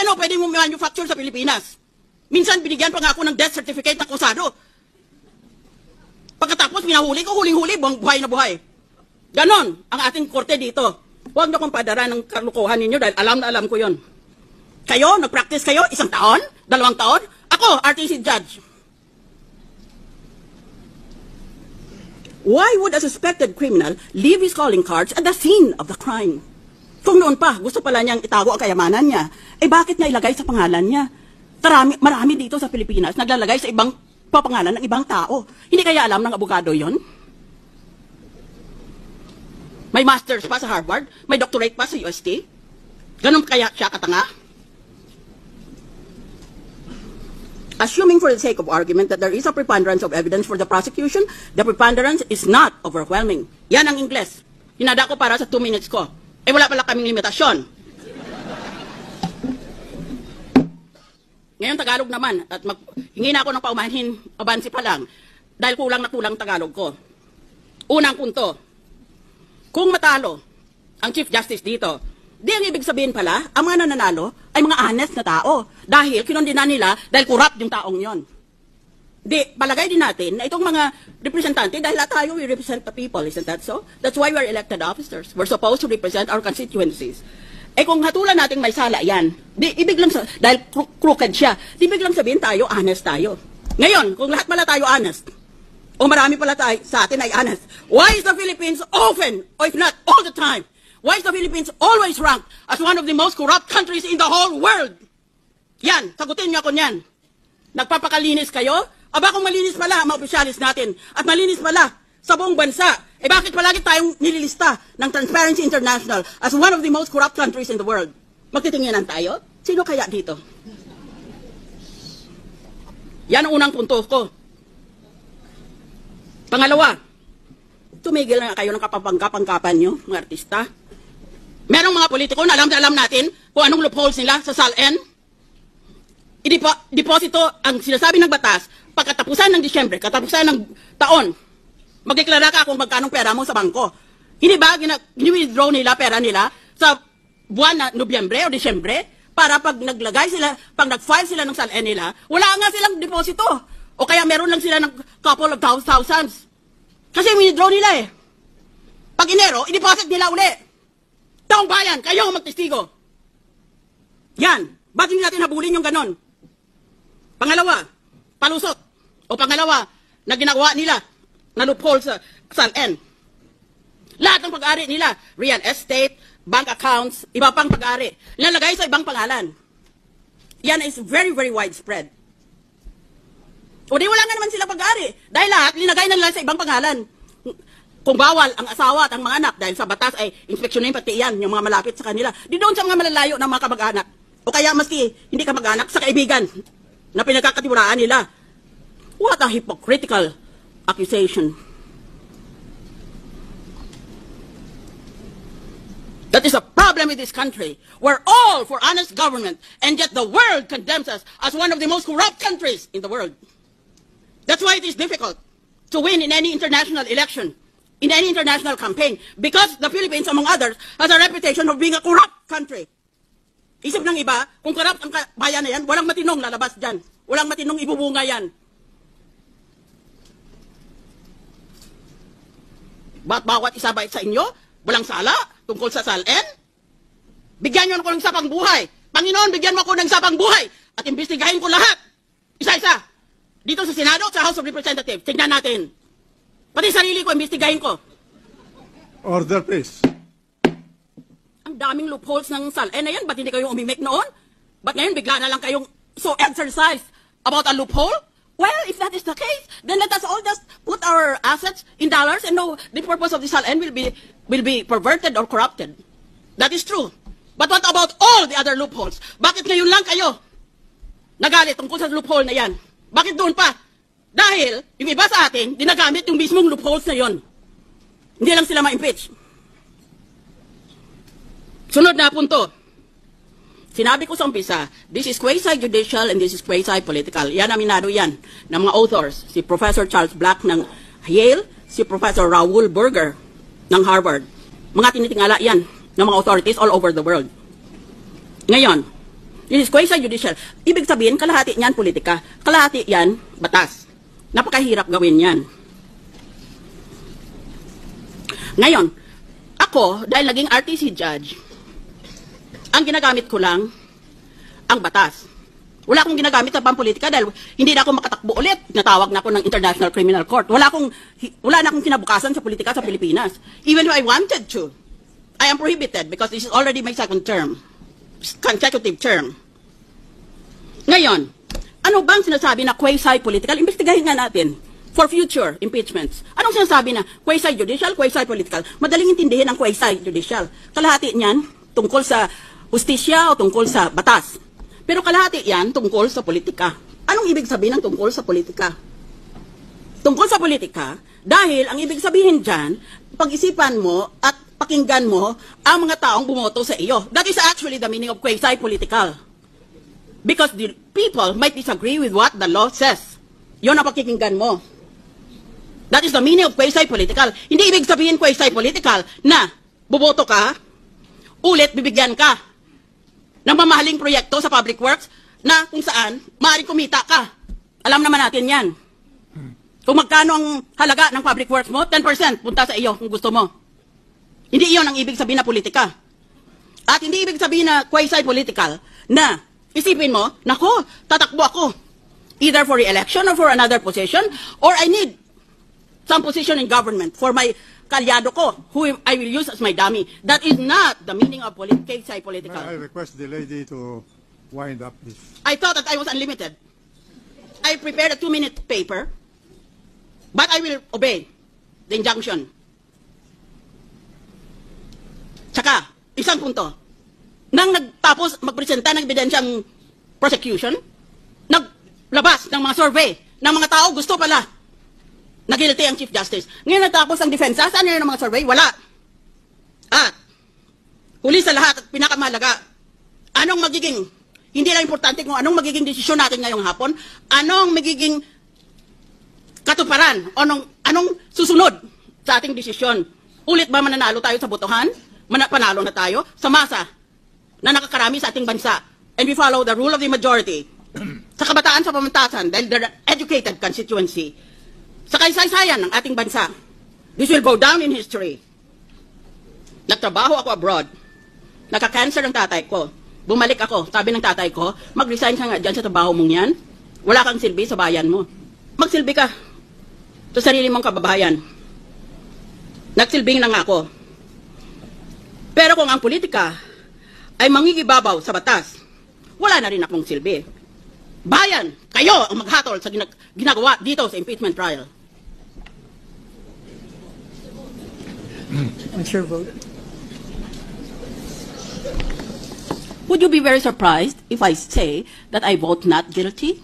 Paano pwede mo manufacture sa Pilipinas? Minsan binigyan pa nga ako ng death certificate ng kusado. Pagkatapos minahuli ko, huling-huli, buhay na buhay. Ganon ang ating korte dito. Huwag na kong padara ng kalukuhan ninyo dahil alam na alam ko yon. Kayo, nag-practice kayo, 1 taon, 2 taon. Ako, RTC judge. Why would a suspected criminal leave his calling cards at the scene of the crime? Kung noon pa, gusto pala niyang itago ang kayamanan niya, bakit niya ilagay sa pangalan niya? Marami dito sa Pilipinas naglalagay sa ibang papangalan ng ibang tao. Hindi kaya alam ng abogado yon? May master's pa sa Harvard, may doctorate pa sa UST. Ganun kaya siya katanga? Assuming for the sake of argument that there is a preponderance of evidence for the prosecution, the preponderance is not overwhelming. Yan ang Ingles. Hinada ko para sa 2 minutes ko. Wala pala kaming limitasyon. Ngayon Tagalog naman, at hingi na ako ng paumanhin, abansi pa lang, dahil kulang na kulang Tagalog ko. Unang punto, kung matalo ang Chief Justice dito, di ang ibig sabihin pala, ang mga nananalo ay mga honest na tao. Dahil kinondena nila dahil corrupt yung taong yon. Di, palagay din natin na itong mga representante, dahil lahat tayo, we represent the people, isn't that so? That's why we're elected officers. We're supposed to represent our constituencies. Kung hatulan natin may sala yan, di, ibig lang dahil crooked siya, di ibig lang sabihin tayo, honest tayo. Ngayon, kung lahat pala tayo honest, o marami pala tayo sa atin ay honest, why is the Philippines often, or if not all the time, why is the Philippines always ranked as one of the most corrupt countries in the whole world? Yan, sagutin niyo ako niyan. Nagpapakalinis kayo? Aba kung malinis pala ang mga opisyalis natin, at malinis pala sa buong bansa, bakit palagi tayong nililista ng Transparency International as one of the most corrupt countries in the world? Magtitinginan tayo? Sino kaya dito? Yan ang unang punto ko. Pangalawa, tumigil na kayo ng kapapangkapan nyo, mga artista. Merong mga politiko na alam natin kung anong loopholes nila sa SALN. Deposito ang sinasabi ng batas pagkatapusan ng Disyembre, katapusan ng taon. Magdeklara ka kung magkanong pera mo sa bangko. Hindi ba gini-withdraw nila pera nila sa buwan na Nobyembre o Disyembre para pag naglagay sila, pag nag-file sila ng SALN nila, wala nga silang deposito. O kaya meron lang sila ng couple of thousands. Kasi withdraw nila eh. Pag Enero, i-deposit nila uli. Taong bayan, kayo ang magtestigo. Yan. Ba't hindi natin habulin yung ganon? Pangalawa, palusot. O pangalawa, na ginagawa nila na loophole sa SALN. Lahat ng pag-ari nila, real estate, bank accounts, iba pang pag-ari, nalagay sa ibang pangalan. Yan is very, very widespread. O di wala nga naman sila pag-ari. Dahil lahat, linagay na nila sa ibang pangalan. Kung bawal ang asawa at ang mga anak, dahil sa batas ay inspeksyonin pati yan, yung mga malapit sa kanila. Di doon sa mga malalayo ng mga kamag-anak. O kaya maski hindi kamag-anak, sa kaibigan na pinagkakatiwaraan nila. What a hypocritical accusation. That is a problem in this country. We're all for honest government, and yet the world condemns us as one of the most corrupt countries in the world. That's why it is difficult to win in any international election, in any international campaign, because the Philippines, among others, has a reputation of being a corrupt country. Isip ng iba, kung corrupt ang bayan na yan, walang matinong lalabas dyan. Walang matinong ibubunga yan. Ba't bawat isa ba sa inyo, walang sala tungkol sa SALN? Bigyan nyo ako ng sapang buhay. Panginoon, bigyan mo ako ng sapang buhay at imbestigahin ko lahat. Isa-isa. Dito sa Senado at sa House of Representatives. Tignan natin. Pati sarili ko, imbestigahin ko. Order, please. Ang daming loopholes ng SALN na yan. Ba't hindi kayo umimik noon? Ba't ngayon bigla na lang kayong so exercised about a loophole? Well, if that is the case, then let us all just put our assets in dollars and know the purpose of the SALN will be perverted or corrupted. That is true. But what about all the other loopholes? Bakit ngayon lang kayo nagalit tungkol sa loophole na yan? Bakit doon pa? Dahil yung iba sa atin, dinagamit yung mismong loopholes na yon. Hindi lang sila ma-impeach. Sunod na punto. Sinabi ko sa umpisa, this is quasi-judicial and this is quasi-political. Yan aminado yan ng mga authors. Si Professor Charles Black ng Yale, si Professor Raoul Berger ng Harvard. Mga tinitingala yan ng mga authorities all over the world. Ngayon, It is quasi-judicial. Ibig sabihin, kalahati niyan politika. Kalahati yan, batas. Napakahirap gawin yan. Ngayon, ako, dahil naging RTC judge, ang ginagamit ko lang, ang batas. Wala akong ginagamit sa pampolitika dahil hindi na ako makatakbo ulit. Natawag na ako ng International Criminal Court. Wala na akong kinabukasan sa politika sa Pilipinas. Even if I wanted to, I am prohibited because this is already my second term. Consecutive term. Ngayon, ano bang sinasabi na quasi-political? Investigahin nga natin for future impeachments. Anong sinasabi na quasi-judicial, quasi-political? Madaling intindihin ang quasi-judicial. Kalahati niyan tungkol sa hustisya o tungkol sa batas. Pero kalahati yan tungkol sa politika. Anong ibig sabihin ng tungkol sa politika? Tungkol sa politika, dahil ang ibig sabihin dyan, pag-isipan mo at pakinggan mo ang mga taong bumoto sa iyo. That is actually the meaning of quasi-political. Because the people might disagree with what the law says. Yun ang pakikinggan mo. That is the meaning of quasi-political. Hindi ibig sabihin quasi-political na buboto ka, ulit bibigyan ka ng mamahaling proyekto sa public works na kung saan maaaring kumita ka. Alam naman natin yan. Kung magkano ang halaga ng public works mo, 10% punta sa iyo kung gusto mo. Hindi iyon ang ibig sabihin na politika. At hindi ibig sabihin na quasi-political na isipin mo, nako, tatakbo ako. Either for re-election or for another position, or I need some position in government for my kalyado ko, who I will use as my dummy. That is not the meaning of quasi-political. I request the lady to wind up this. I thought that I was unlimited. I prepared a 2-minute paper, but I will obey the injunction. Tsaka, isang punto. Nang nagtapos magpresenta ng ebidensyang prosecution, naglabas ng mga survey ng mga tao gusto pala na guilty ang Chief Justice. Ngayon natapos ang defensa, saan yun ang mga survey? Wala. At, huli sa lahat at pinakamahalaga, anong magiging, hindi lang importante kung anong magiging desisyon natin ngayong hapon, anong magiging katuparan, anong susunod sa ating desisyon. Ulit ba mananalo tayo sa botohan? Panalo na tayo sa masa na nakakarami sa ating bansa. And we follow the rule of the majority. Sa kabataan sa pamantasan, dahil they're an educated constituency, sa kaysaysayan ng ating bansa, this will go down in history. Nagtrabaho ako abroad. Naka-cancer ang tatay ko. Bumalik ako. Sabi ng tatay ko, mag-resign ka nga dyan sa trabaho mong yan. Wala kang silbi sa bayan mo. Magsilbi ka sa sarili mong kababayan. Nagsilbing na nga ako. Pero kung ang politika ay mangigibabaw sa batas, wala na rin akong silbi. Bayan, kayo ang maghatol sa ginagawa dito sa impeachment trial. What's your vote? Would you be very surprised if I say that I vote not guilty?